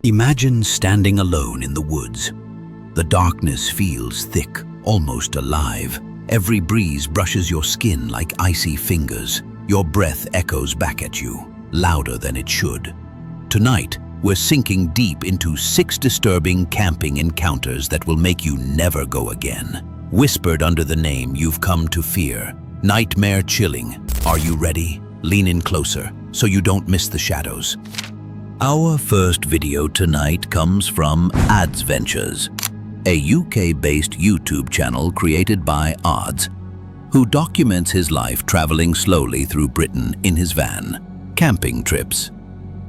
Imagine standing alone in the woods. The darkness feels thick, almost alive. Every breeze brushes your skin like icy fingers. Your breath echoes back at you, louder than it should. Tonight, we're sinking deep into 6 disturbing camping encounters that will make you never go again. Whispered under the name you've come to fear. Nightmare chilling. Are you ready? Lean in closer so you don't miss the shadows. Our first video tonight comes from Ads Ventures, a UK-based YouTube channel created by Odds, who documents his life traveling slowly through Britain in his van. Camping trips.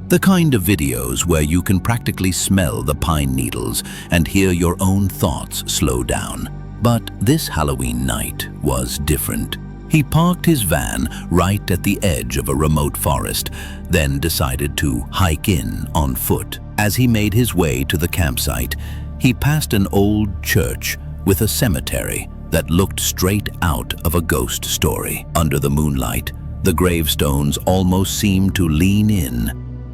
The kind of videos where you can practically smell the pine needles and hear your own thoughts slow down. But this Halloween night was different. He parked his van right at the edge of a remote forest, then decided to hike in on foot. As he made his way to the campsite, he passed an old church with a cemetery that looked straight out of a ghost story. Under the moonlight, the gravestones almost seemed to lean in,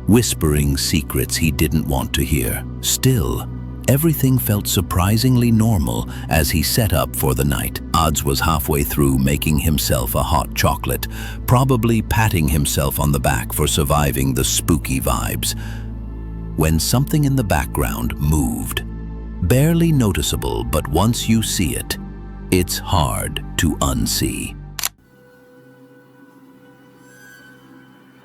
whispering secrets he didn't want to hear. Still, everything felt surprisingly normal as he set up for the night. Odds was halfway through making himself a hot chocolate, probably patting himself on the back for surviving the spooky vibes, when something in the background moved. Barely noticeable, but once you see it, it's hard to unsee.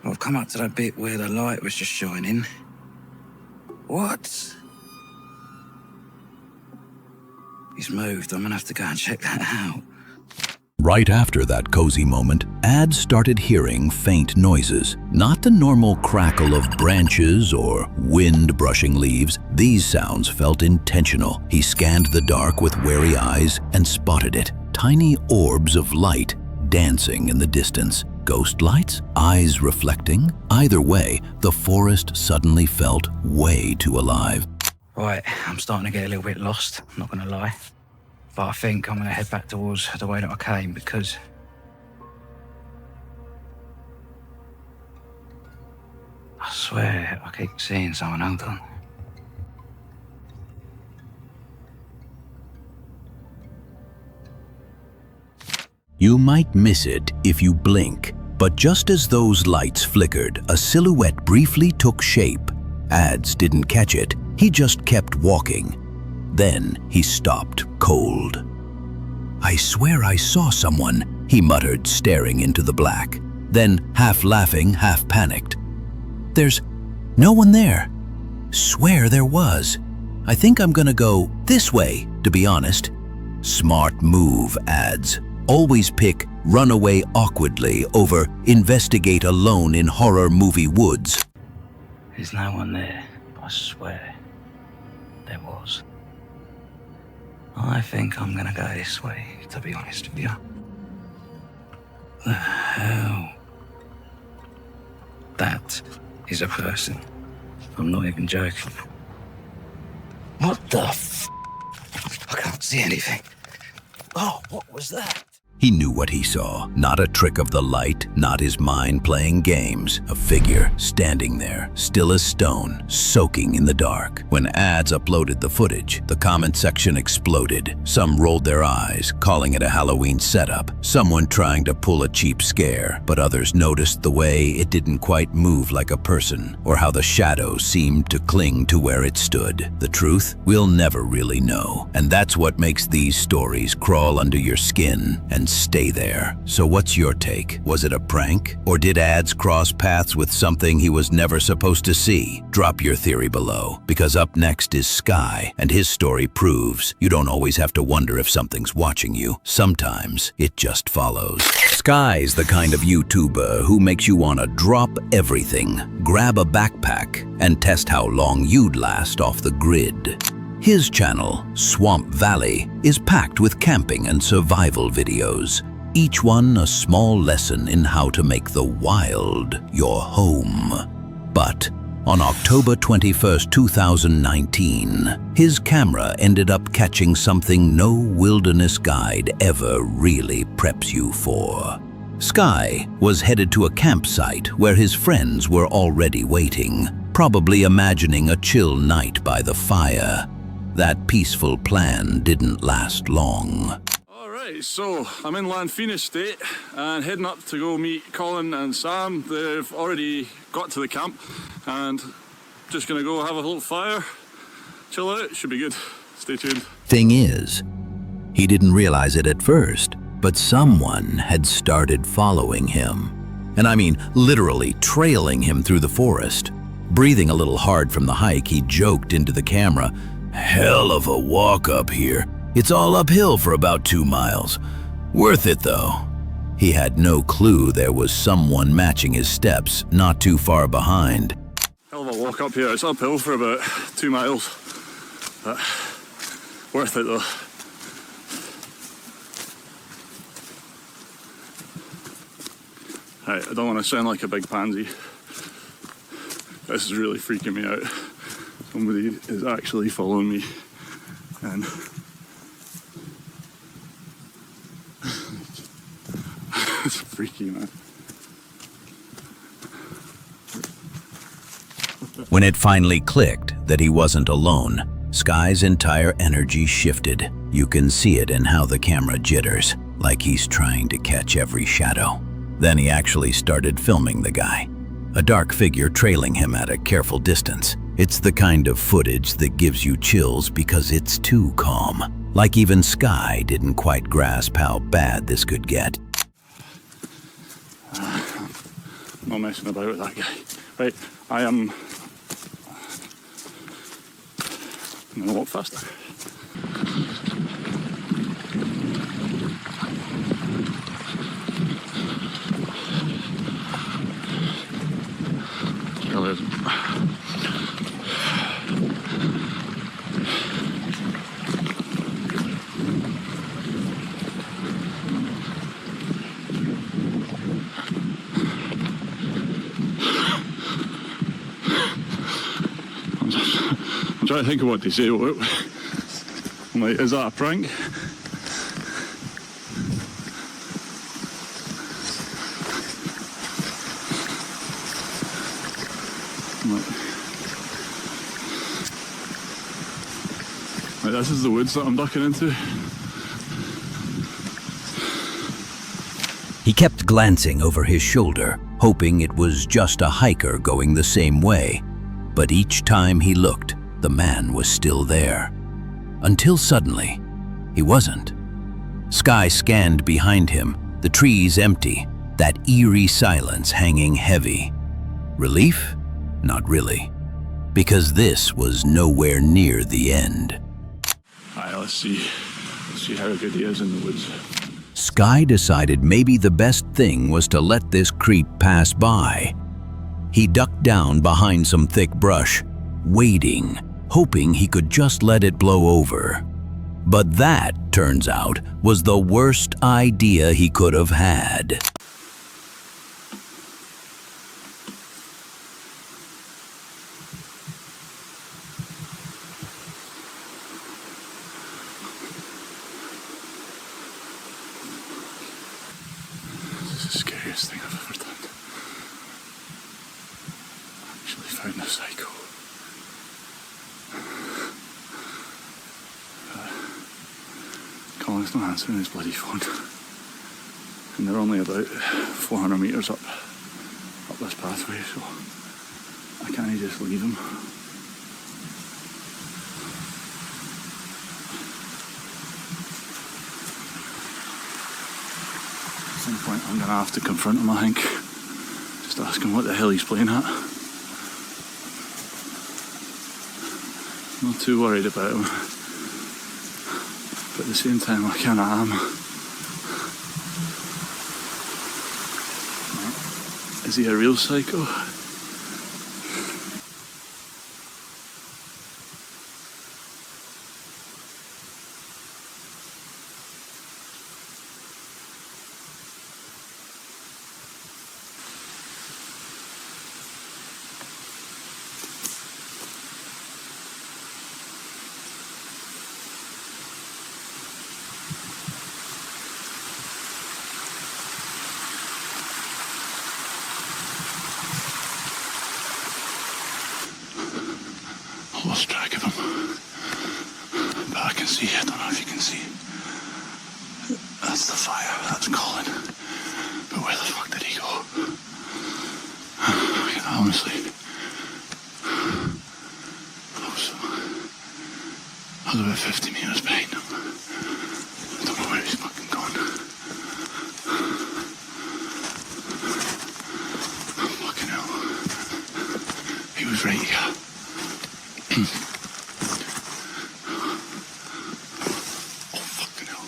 I've come up to that bit where the light was just shining. What? He's moved. I'm gonna have to go and check that out. Right after that cozy moment, Ads started hearing faint noises. Not the normal crackle of branches or wind brushing leaves. These sounds felt intentional. He scanned the dark with wary eyes and spotted it. Tiny orbs of light dancing in the distance. Ghost lights? Eyes reflecting? Either way, the forest suddenly felt way too alive. Right, I'm starting to get a little bit lost, I'm not gonna lie. But I think I'm gonna head back towards the way that I came because I swear I keep seeing someone. Hold on. You might miss it if you blink, but just as those lights flickered, a silhouette briefly took shape. Ads didn't catch it, he just kept walking. Then he stopped cold. "I swear I saw someone," he muttered, staring into the black. Then, half laughing, half panicked, "There's no one there. Swear there was. I think I'm gonna go this way, to be honest." Smart move, Ads. Always pick run away awkwardly over investigate alone in horror movie woods. There's no one there, but I swear there was. I think I'm gonna go this way, to be honest with you. The hell? That is a person. I'm not even joking. What the f? I can't see anything. Oh, what was that? He knew what he saw. Not a trick of the light, not his mind playing games. A figure standing there, still as stone, soaking in the dark. When Ads uploaded the footage, the comment section exploded. Some rolled their eyes, calling it a Halloween setup. Someone trying to pull a cheap scare, but others noticed the way it didn't quite move like a person, or how the shadows seemed to cling to where it stood. The truth? We'll never really know. And that's what makes these stories crawl under your skin and stay there. So what's your take? Was it a prank? Or did Ads cross paths with something he was never supposed to see? Drop your theory below, because up next is Sky, and his story proves you don't always have to wonder if something's watching you. Sometimes it just follows. Sky's the kind of YouTuber who makes you want to drop everything, grab a backpack, and test how long you'd last off the grid. His channel, Swamp Valley, is packed with camping and survival videos, each one a small lesson in how to make the wild your home. But on October 21st, 2019, his camera ended up catching something no wilderness guide ever really preps you for. Sky was headed to a campsite where his friends were already waiting. probably imagining a chill night by the fire. That peaceful plan didn't last long. Alright, so I'm in Lanfine Estate and heading up to go meet Colin and Sam. They've already got to the camp and just gonna go have a little fire, chill out, should be good. Stay tuned. Thing is, he didn't realize it at first, but someone had started following him. And I mean literally trailing him through the forest. Breathing a little hard from the hike, he joked into the camera, "Hell of a walk up here. It's all uphill for about 2 miles. Worth it though." He had no clue there was someone matching his steps not too far behind. Hell of a walk up here. It's uphill for about 2 miles. But worth it though. Right, I don't want to sound like a big pansy. This is really freaking me out. Somebody is actually following me. And it's freaky, man. When it finally clicked that he wasn't alone, Sky's entire energy shifted. You can see it in how the camera jitters, like he's trying to catch every shadow. Then he actually started filming the guy, a dark figure trailing him at a careful distance. It's the kind of footage that gives you chills because it's too calm. Like even Sky didn't quite grasp how bad this could get. I'm not messing about with that guy. Right, I'm gonna walk faster. I'm trying to think of what to say. I'm like, is that a prank? Like, this is the woods that I'm ducking into. He kept glancing over his shoulder, hoping it was just a hiker going the same way. But each time he looked, the man was still there. Until suddenly, he wasn't. Sky scanned behind him, the trees empty, that eerie silence hanging heavy. Relief? Not really. Because this was nowhere near the end. Alright, let's see how good he is in the woods. Sky decided maybe the best thing was to let this creep pass by. He ducked down behind some thick brush, waiting, hoping he could just let it blow over. But that, turns out, was the worst idea he could have had. This is the scariest thing I've ever done. Actually found a psycho. Colin's not answering his bloody phone. And they're only about 400 metres up this pathway, so I can't just leave him. At some point I'm gonna have to confront him, I think. Just ask him what the hell he's playing at. Not too worried about him, but at the same time I kinda am. Is he a real psycho? lost track of him. But I can see, I don't know if you can see. That's the fire, that's Colin. But where the fuck did he go? Honestly, I was about 50 metres behind him. I don't know where he's fucking gone. Fucking hell. He was right here. Oh, fucking hell.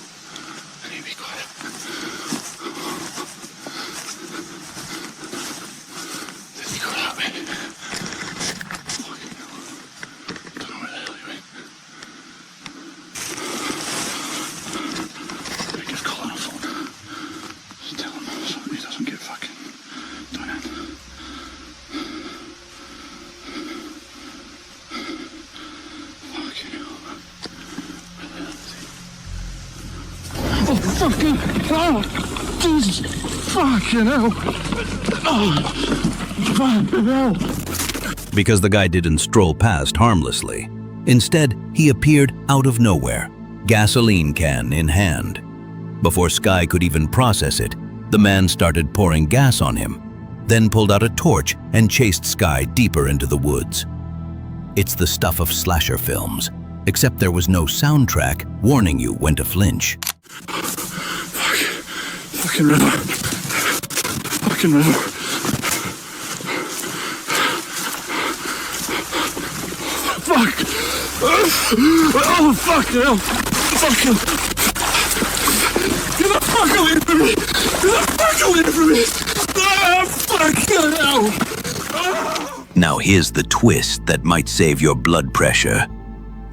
I need to be quiet. Did he go that way? Fucking hell. Don't know where the hell he went. I just call on a phone. Just tell him so he doesn't get fucking done in. Fucking hell. Where the hell is he? Oh, fucking hell! Jesus! Fucking hell! Oh, fucking hell! Because the guy didn't stroll past harmlessly. Instead, he appeared out of nowhere, gasoline can in hand. Before Sky could even process it, the man started pouring gas on him, then pulled out a torch and chased Sky deeper into the woods. It's the stuff of slasher films, except there was no soundtrack warning you when to flinch. Fucking river. Fucking river. Fuck! Oh, fucking hell! Fucking... Get the fuck away from me! Get the fuck away from me! Ah, fucking hell! Ah! Now here's the twist that might save your blood pressure.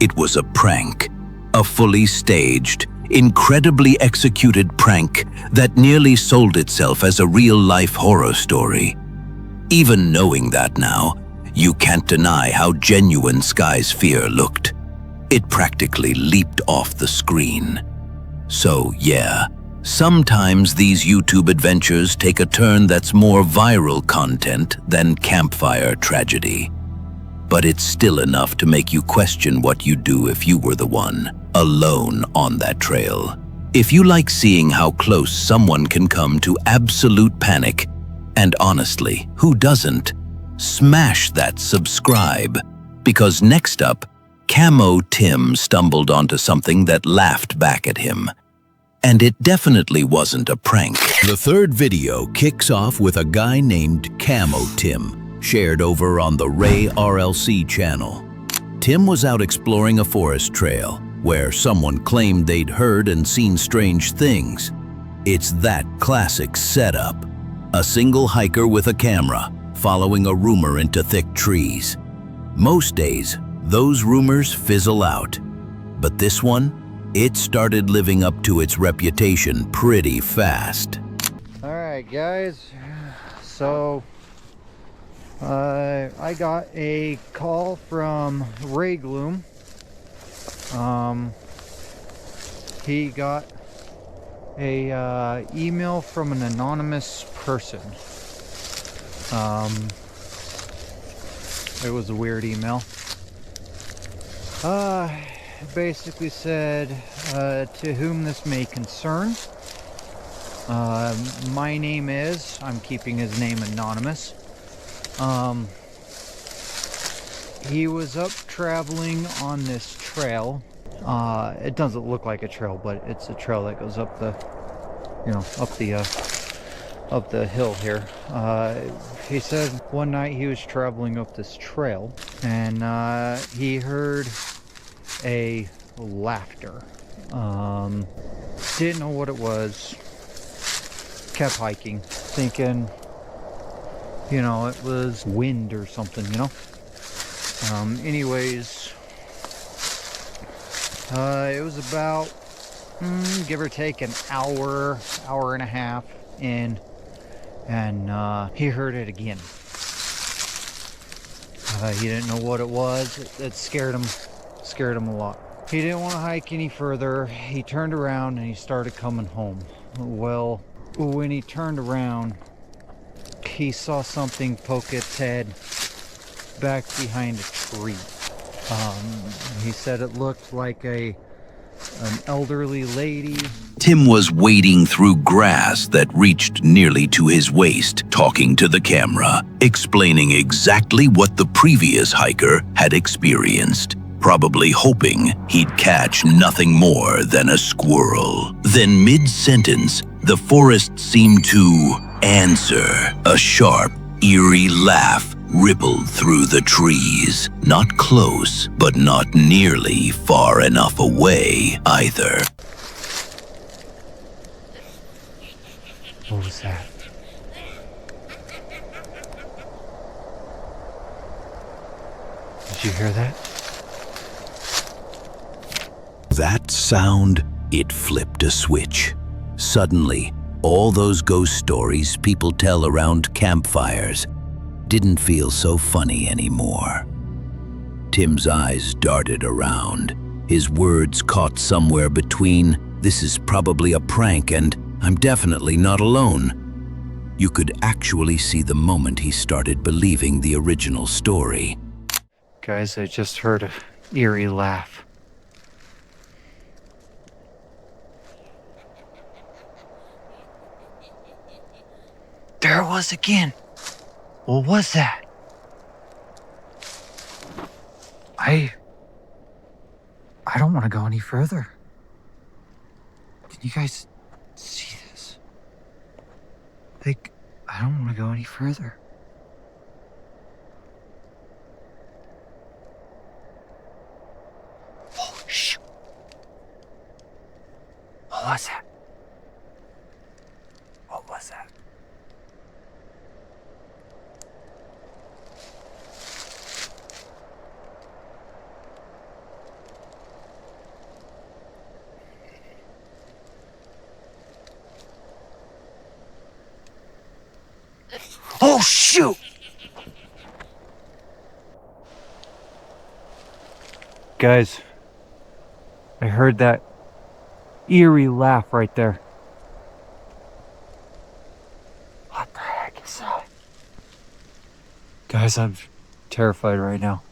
It was a prank. A fully staged, incredibly executed prank that nearly sold itself as a real-life horror story. Even knowing that now, you can't deny how genuine Sky's fear looked. It practically leaped off the screen. So yeah, sometimes these YouTube adventures take a turn that's more viral content than campfire tragedy. But it's still enough to make you question what you'd do if you were the one, alone on that trail. If you like seeing how close someone can come to absolute panic, and honestly, who doesn't? Smash that subscribe, because next up, Camo Tim stumbled onto something that laughed back at him. And it definitely wasn't a prank. The third video kicks off with a guy named Camo Tim, shared over on the Ray RLC channel. Tim was out exploring a forest trail where someone claimed they'd heard and seen strange things. It's that classic setup. A single hiker with a camera, following a rumor into thick trees. Most days, those rumors fizzle out. But this one, it started living up to its reputation pretty fast. Alright guys, so I got a call from Ray Gloom. He got a email from an anonymous person. It was a weird email. It basically said, to whom this may concern. My name is, I'm keeping his name anonymous. He was up traveling on this trail. It doesn't look like a trail, but it's a trail that goes up the, up the hill here. He said one night he was traveling up this trail and he heard a laughter. Didn't know what it was. Kept hiking, thinking, it was wind or something, anyways, it was about give or take an hour and a half in, and he heard it again. He didn't know what it was. It scared him a lot. He didn't want to hike any further. He turned around and he started coming home. Well, when he turned around, he saw something poke its head back behind a tree. He said it looked like an elderly lady. Tim was wading through grass that reached nearly to his waist, talking to the camera, explaining exactly what the previous hiker had experienced, probably hoping he'd catch nothing more than a squirrel. Then mid-sentence, the forest seemed to answer. A sharp, eerie laugh rippled through the trees, not close, but not nearly far enough away either. What was that? Did you hear that? That sound, it flipped a switch. Suddenly, all those ghost stories people tell around campfires didn't feel so funny anymore. Tim's eyes darted around. His words caught somewhere between, "This is probably a prank," and "I'm definitely not alone." You could actually see the moment he started believing the original story. Guys, I just heard an eerie laugh. There it was again. What was that? I don't want to go any further. Can you guys see this? Like, I don't want to go any further. Oh, shoot. What was that? What was that? Oh, shoot! Guys, I heard that eerie laugh right there. What the heck is that? Guys, I'm terrified right now.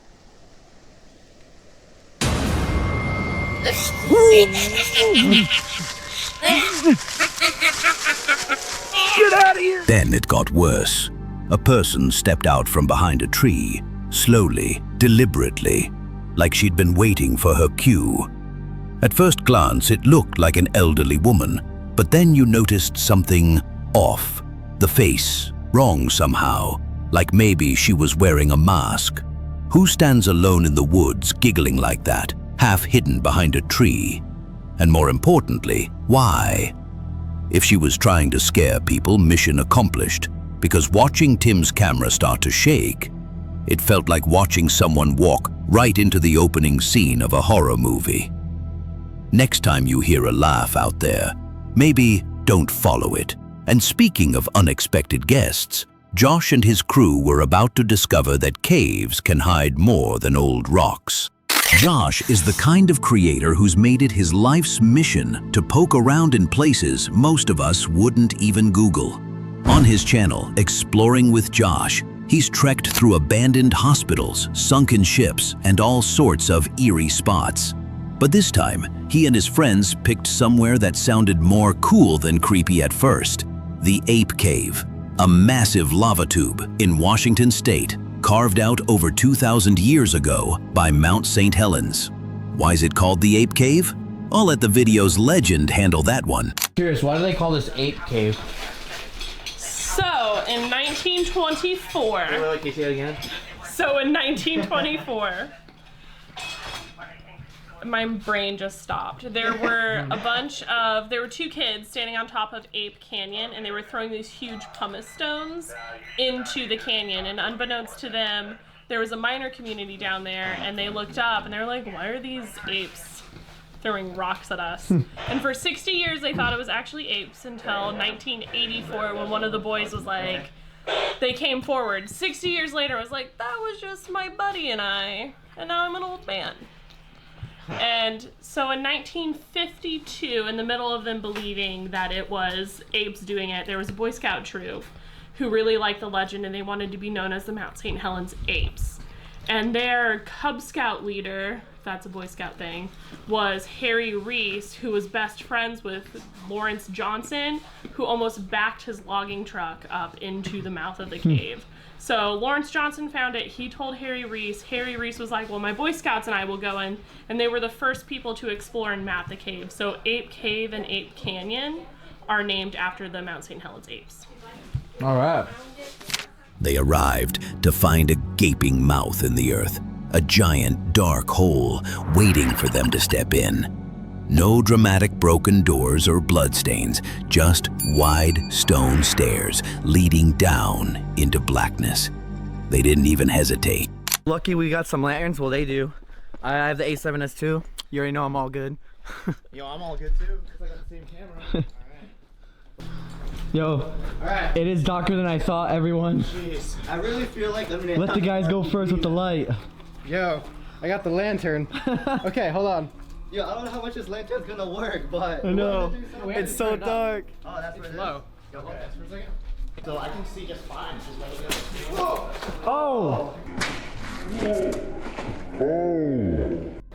Get out of here! Then it got worse. A person stepped out from behind a tree, slowly, deliberately, like she'd been waiting for her cue. At first glance, it looked like an elderly woman, but then you noticed something off. The face, wrong somehow, like maybe she was wearing a mask. Who stands alone in the woods giggling like that, half hidden behind a tree? And more importantly, why? If she was trying to scare people, mission accomplished, because watching Tim's camera start to shake, it felt like watching someone walk right into the opening scene of a horror movie. Next time you hear a laugh out there, maybe don't follow it. And speaking of unexpected guests, Josh and his crew were about to discover that caves can hide more than old rocks. Josh is the kind of creator who's made it his life's mission to poke around in places most of us wouldn't even Google. On his channel, Exploring with Josh, he's trekked through abandoned hospitals, sunken ships, and all sorts of eerie spots. But this time, he and his friends picked somewhere that sounded more cool than creepy at first: the Ape Cave, a massive lava tube in Washington State, carved out over 2,000 years ago by Mount St. Helens. Why is it called the Ape Cave? I'll let the video's legend handle that one. Curious, why do they call this Ape Cave? So, in 1924... Can you say it again? So, in 1924... My brain just stopped. There were there were two kids standing on top of Ape Canyon, and they were throwing these huge pumice stones into the canyon. And unbeknownst to them, there was a miner community down there, and they looked up, and they were like, why are these apes throwing rocks at us? And for 60 years, they thought it was actually apes until 1984, when one of the boys was like, they came forward. 60 years later, I was like, that was just my buddy and I, and now I'm an old man. And so in 1952, in the middle of them believing that it was apes doing it, there was a Boy Scout troop who really liked the legend, and they wanted to be known as the Mount St. Helens Apes. And their Cub Scout leader, if that's a Boy Scout thing, was Harry Reese, who was best friends with Lawrence Johnson, who almost backed his logging truck up into the mouth of the cave. So Lawrence Johnson found it. He told Harry Reese. Harry Reese was like, well, my Boy Scouts and I will go in. And they were the first people to explore and map the cave. So Ape Cave and Ape Canyon are named after the Mount St. Helens apes. All right. They arrived to find a gaping mouth in the earth, a giant dark hole waiting for them to step in. No dramatic broken doors or bloodstains, just wide stone stairs leading down into blackness. They didn't even hesitate. Lucky we got some lanterns. Well, they do. I have the A7S too. You already know I'm all good. Yo, I'm all good too, because I got the same camera. Yo, alright. It is darker than I thought, everyone. Jeez. I really feel like Let the guys go first with the light. Yo, I got the lantern. Okay, hold on. Yo, I don't know how much this lantern's gonna work, but I know. It's so dark. Oh, that's what it is. Low. Yo, hold this for a second. So I can see just fine. Just let it go. Oh!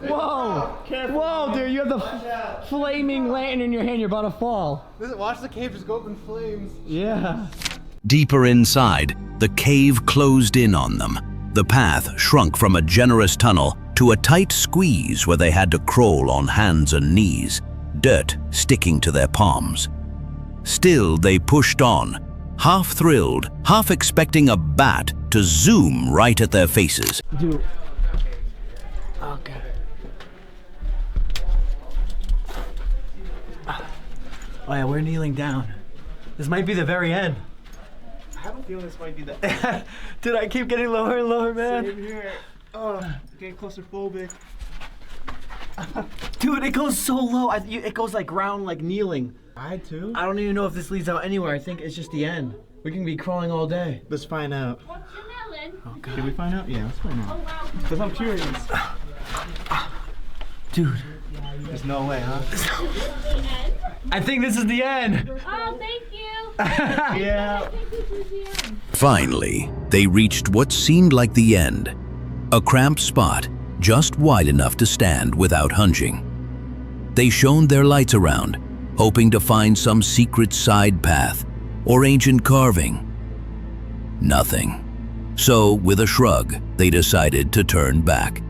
Whoa! Whoa, dude, you have the flaming lantern in your hand. You're about to fall. Watch the cave just go up in flames. Yeah. Deeper inside, the cave closed in on them. The path shrunk from a generous tunnel to a tight squeeze where they had to crawl on hands and knees, dirt sticking to their palms. Still, they pushed on, half thrilled, half expecting a bat to zoom right at their faces. Dude. Okay. Oh yeah, we're kneeling down. This might be the very end. I have a feeling this might be the Dude, I keep getting lower and lower, man. Same here. Oh, getting claustrophobic. Dude, it goes so low. It goes like round, like kneeling. I too? I don't even know if this leads out anywhere. I think it's just the end. We can be crawling all day. Let's find out. What's your melon? Oh, God. Did we find out? Yeah, let's find out. Oh, wow. Because I'm curious. Dude. There's no way, huh? I think this is the end. Oh, thank you. Yeah. I think this is the end. Finally, they reached what seemed like the end. A cramped spot, just wide enough to stand without hunching. They shone their lights around, hoping to find some secret side path or ancient carving. Nothing. So, with a shrug, they decided to turn back.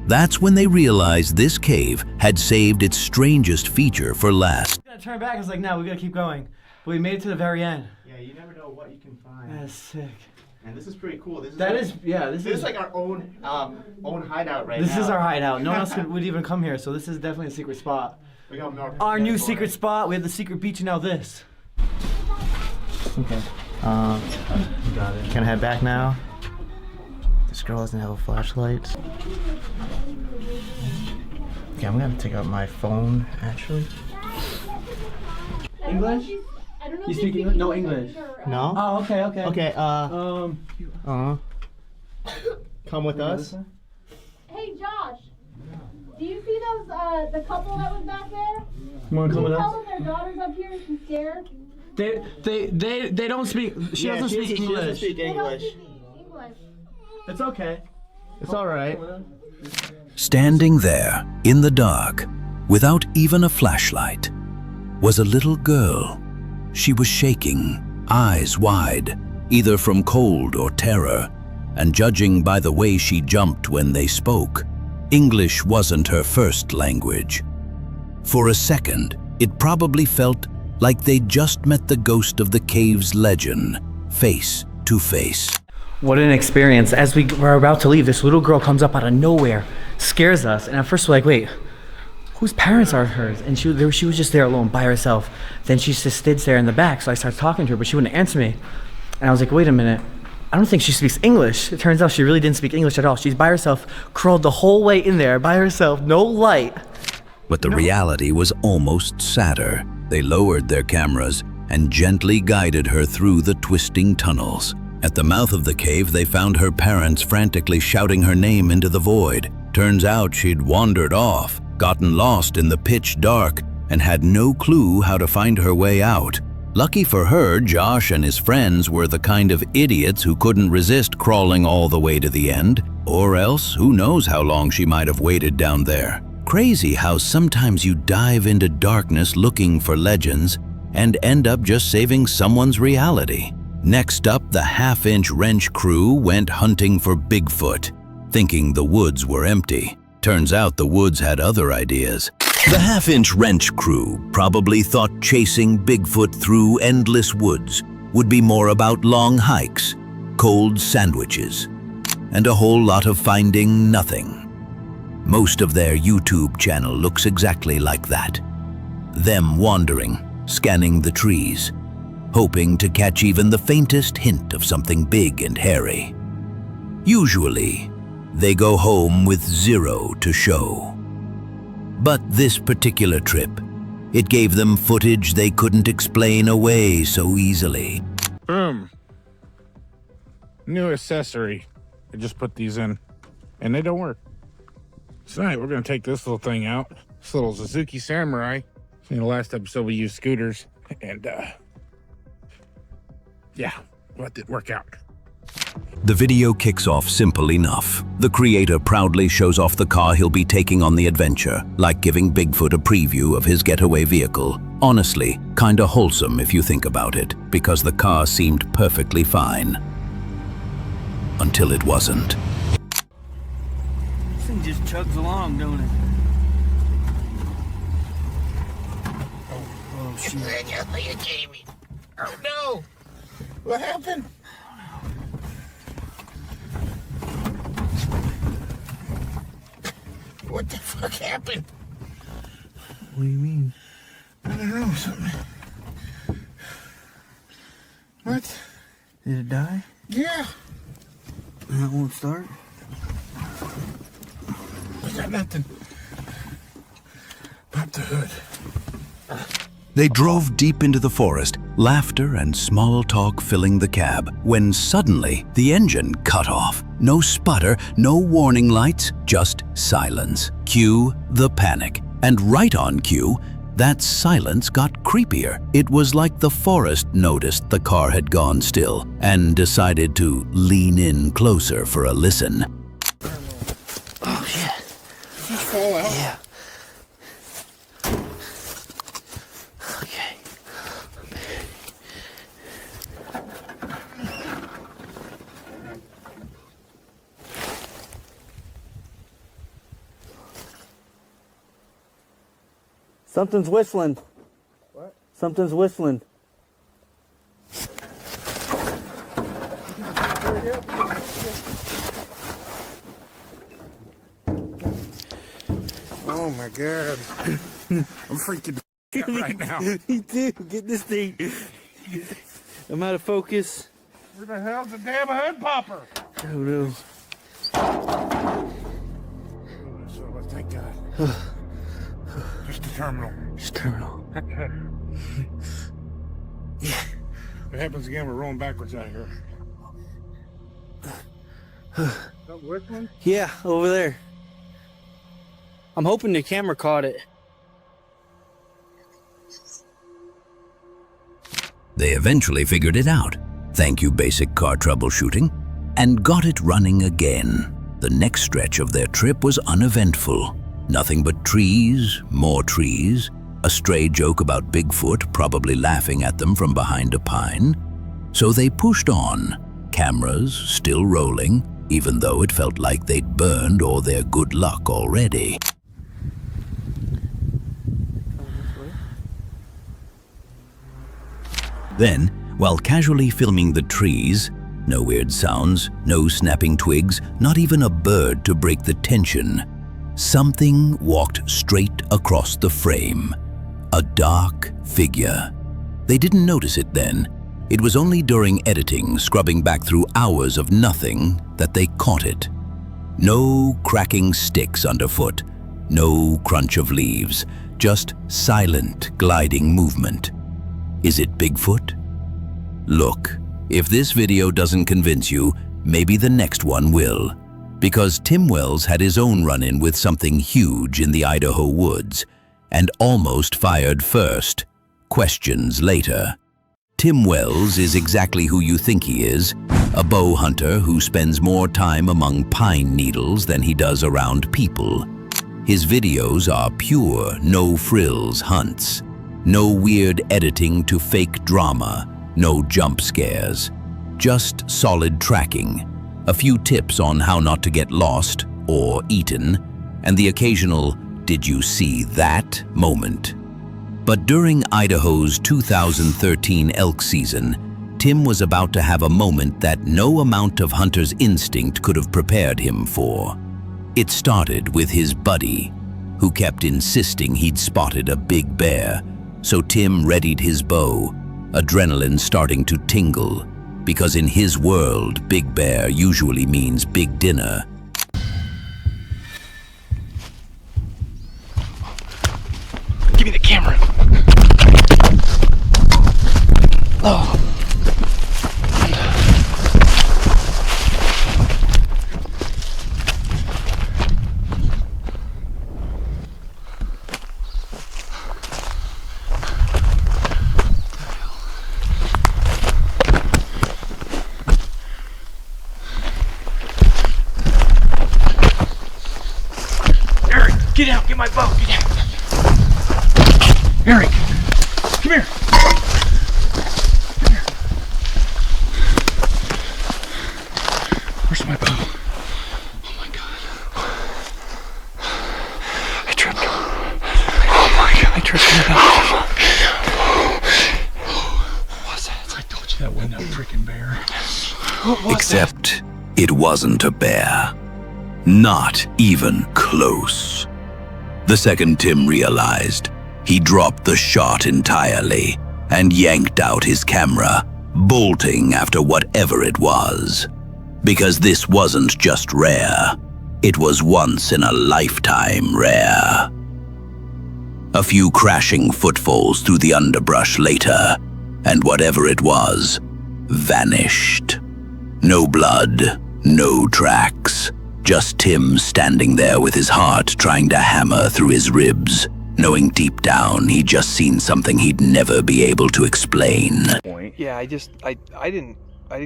That's when they realized this cave had saved its strangest feature for last. We gotta turn back. It's like, no, we gotta keep going. But we made it to the very end. Yeah, you never know what you can find. That's sick. And this is pretty cool. This is This is like our own hideout right now. This is our hideout. No one else would even come here, so this is definitely a secret spot. We got Our new secret spot. We have the secret beach and now this. Okay. Got it. Can I head back now? This girl doesn't have a flashlight. Okay, I'm gonna take out my phone actually. English? I don't know You if speak English? No English. No? Oh, okay, okay. Okay, come with us. Hey Josh, do you see those the couple that was back there? You wanna come Can with you us? tell them their daughter's up here and she's scared? They don't speak. She doesn't speak She doesn't English. speak They don't English. speak English. It's okay. It's all right. Standing there, in the dark, without even a flashlight, was a little girl. She was shaking, eyes wide, either from cold or terror, and judging by the way she jumped when they spoke, English wasn't her first language. For a second, it probably felt like they'd just met the ghost of the cave's legend, face to face. What an experience. As we were about to leave, this little girl comes up out of nowhere, scares us, and at first we're like, wait, whose parents are hers? And she was just there alone by herself. Then she just stood there in the back, so I started talking to her, but she wouldn't answer me. And I was like, wait a minute, I don't think she speaks English. It turns out she really didn't speak English at all. She's by herself, crawled the whole way in there by herself, no light. But the reality was almost sadder. They lowered their cameras and gently guided her through the twisting tunnels. At the mouth of the cave, they found her parents frantically shouting her name into the void. Turns out she'd wandered off, gotten lost in the pitch dark, and had no clue how to find her way out. Lucky for her, Josh and his friends were the kind of idiots who couldn't resist crawling all the way to the end. Or else, who knows how long she might have waited down there. Crazy how sometimes you dive into darkness looking for legends and end up just saving someone's reality. Next up, the half-inch wrench crew went hunting for Bigfoot, thinking the woods were empty. Turns out the woods had other ideas. The half-inch wrench crew probably thought chasing Bigfoot through endless woods would be more about long hikes, cold sandwiches, and a whole lot of finding nothing. Most of their YouTube channel looks exactly like that. Them wandering, scanning the trees, hoping to catch even the faintest hint of something big and hairy. Usually, they go home with zero to show. But this particular trip, it gave them footage they couldn't explain away so easily. Boom. New accessory. I just put these in, and they don't work. Tonight, we're going to take this little thing out. This little Suzuki Samurai. In the last episode, we used scooters, and yeah, well, it didn't work out. The video kicks off simple enough. The creator proudly shows off the car he'll be taking on the adventure, like giving Bigfoot a preview of his getaway vehicle. Honestly, kinda wholesome if you think about it, because the car seemed perfectly fine. Until it wasn't. This thing just chugs along, don't it? Oh shit. You're kidding me. Oh no! What happened? What the fuck happened? What do you mean? I don't know, something. What? Did it die? Yeah. That won't start? I got nothing. Pop the hood. They drove deep into the forest, laughter and small talk filling the cab, when suddenly the engine cut off. No sputter, no warning lights, just silence. Cue the panic. And right on cue, that silence got creepier. It was like the forest noticed the car had gone still and decided to lean in closer for a listen. Oh shit. Did you fall out? Yeah. Okay. Something's whistling. What? Something's whistling. Oh my god. I'm freaking out right now. Me too. Get this thing. I'm out of focus. Where the hell's the damn hood popper? Oh no. So, thank God. Just the terminal. Just terminal. Yeah. If it happens again, we're rolling backwards out of here. That whistling? Yeah, over there. I'm hoping the camera caught it. They eventually figured it out, thank you basic car troubleshooting, and got it running again. The next stretch of their trip was uneventful. Nothing but trees, more trees, a stray joke about Bigfoot probably laughing at them from behind a pine. So they pushed on, cameras still rolling, even though it felt like they'd burned all their good luck already. Then, while casually filming the trees, no weird sounds, no snapping twigs, not even a bird to break the tension, something walked straight across the frame. A dark figure. They didn't notice it then. It was only during editing, scrubbing back through hours of nothing, that they caught it. No cracking sticks underfoot, no crunch of leaves, just silent, gliding movement. Is it Bigfoot? Look, if this video doesn't convince you, maybe the next one will. Because Tim Wells had his own run-in with something huge in the Idaho woods, and almost fired first, questions later. Tim Wells is exactly who you think he is, a bow hunter who spends more time among pine needles than he does around people. His videos are pure, no-frills hunts. No weird editing to fake drama, no jump scares. Just solid tracking, a few tips on how not to get lost or eaten, and the occasional "did you see that" moment. But during Idaho's 2013 elk season, Tim was about to have a moment that no amount of hunter's instinct could have prepared him for. It started with his buddy, who kept insisting he'd spotted a big bear, so Tim readied his bow, adrenaline starting to tingle, because in his world, big bear usually means big dinner. Give me the camera. Oh. Eric, get out, get my bow, get out. Eric, come here. Come here. Where's my bow? Oh my god. I tripped. Oh my god, I tripped on the bow. What was that? I told you that wasn't a freaking bear. What was Except it wasn't a bear. Not even close. The second Tim realized, he dropped the shot entirely and yanked out his camera, bolting after whatever it was. Because this wasn't just rare, it was once in a lifetime rare. A few crashing footfalls through the underbrush later, and whatever it was, vanished. No blood, no tracks, just Tim standing there with his heart trying to hammer through his ribs, knowing deep down he'd just seen something he'd never be able to explain. Yeah, I didn't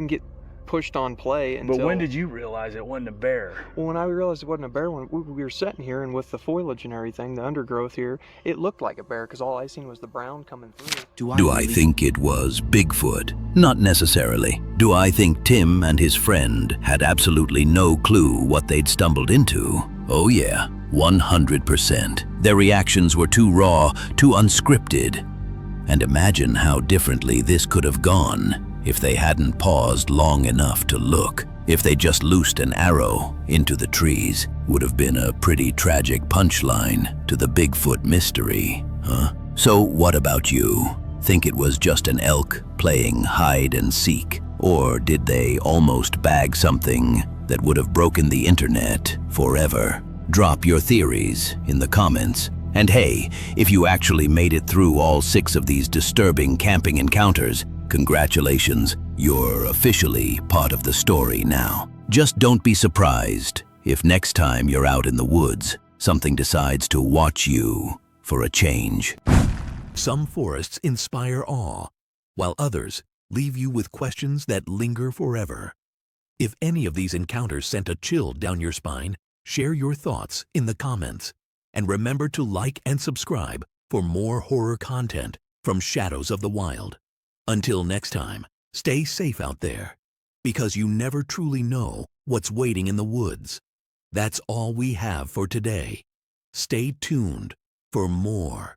get pushed on play until... But when did you realize it wasn't a bear? Well, when I realized it wasn't a bear, when we were sitting here and with the foliage and everything, the undergrowth here, it looked like a bear because all I seen was the brown coming through. Do I think it was Bigfoot? Not necessarily. Do I think Tim and his friend had absolutely no clue what they'd stumbled into? Oh yeah, 100%. Their reactions were too raw, too unscripted. And imagine how differently this could have gone if they hadn't paused long enough to look. If they just loosed an arrow into the trees, would have been a pretty tragic punchline to the Bigfoot mystery, huh? So what about you? Think it was just an elk playing hide and seek? Or did they almost bag something that would have broken the internet forever? Drop your theories in the comments. And hey, if you actually made it through all 6 of these disturbing camping encounters, congratulations, you're officially part of the story now. Just don't be surprised if next time you're out in the woods, something decides to watch you for a change. Some forests inspire awe, while others leave you with questions that linger forever. If any of these encounters sent a chill down your spine, share your thoughts in the comments. And remember to like and subscribe for more horror content from Shadows of the Wild. Until next time, stay safe out there, because you never truly know what's waiting in the woods. That's all we have for today. Stay tuned for more.